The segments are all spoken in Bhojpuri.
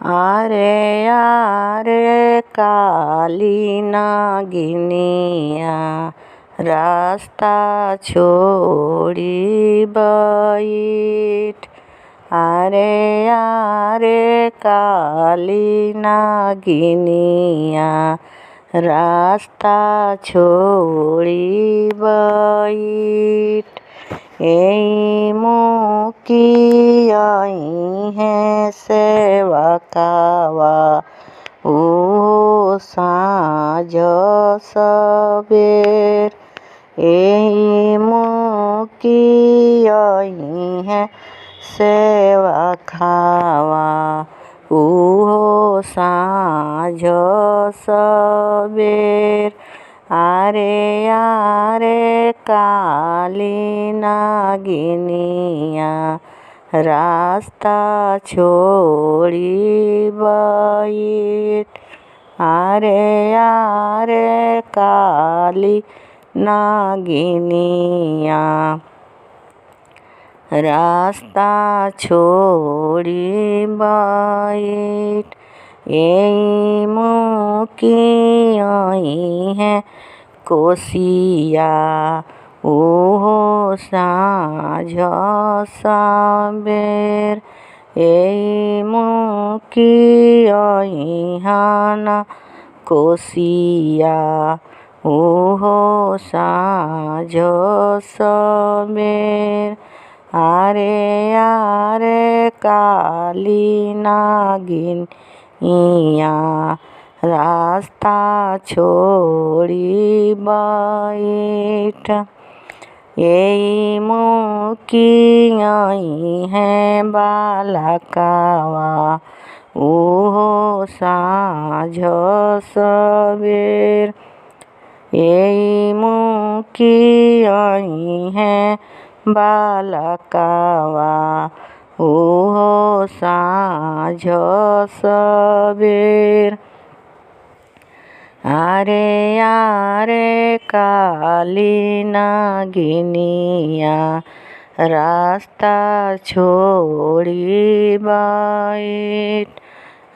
आरे आरे काली नागिनिया रास्ता छोड़ी बैठ। आरे आरे काली नागिनिया रास्ता छोड़ी बैठ। एई मुकी आई है सेवा कावा ओ साँझ सबेर। एई मुकी आई है सेवा खावा ओ साँझ सबेर। आरे आरे काली नागिनिया रास्ता छोड़ी बैठ। आरे आरे काली नागिनिया रास्ता छोड़ी बैठ। एई मुकी आई है कोसिया ओहो साँझ सबेर। एई मुकी आई है कोसिया ओहो साँझ सबेर। आरे आरे काली नागिनिया रास्ता छोड़ी बैठ। एई मुकी आई है बालकावा ओहो साँझ सबेर। एई मुकी आई है बालकावा ओहो साँझ सबेर। आरे आरे काली नागिनिया रास्ता छोड़ी बैठ।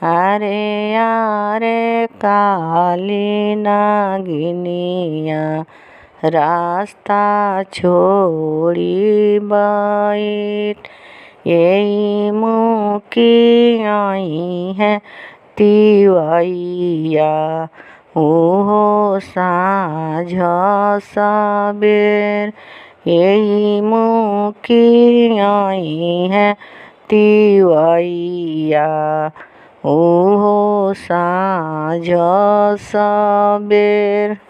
आरे आरे काली नागिनिया रास्ता छोड़ी बैठ। एई मुकी आई है तिवैया ओहो साँझ सबेर। एई मुकी आई है तिवैया ओहो साँझ सबेर।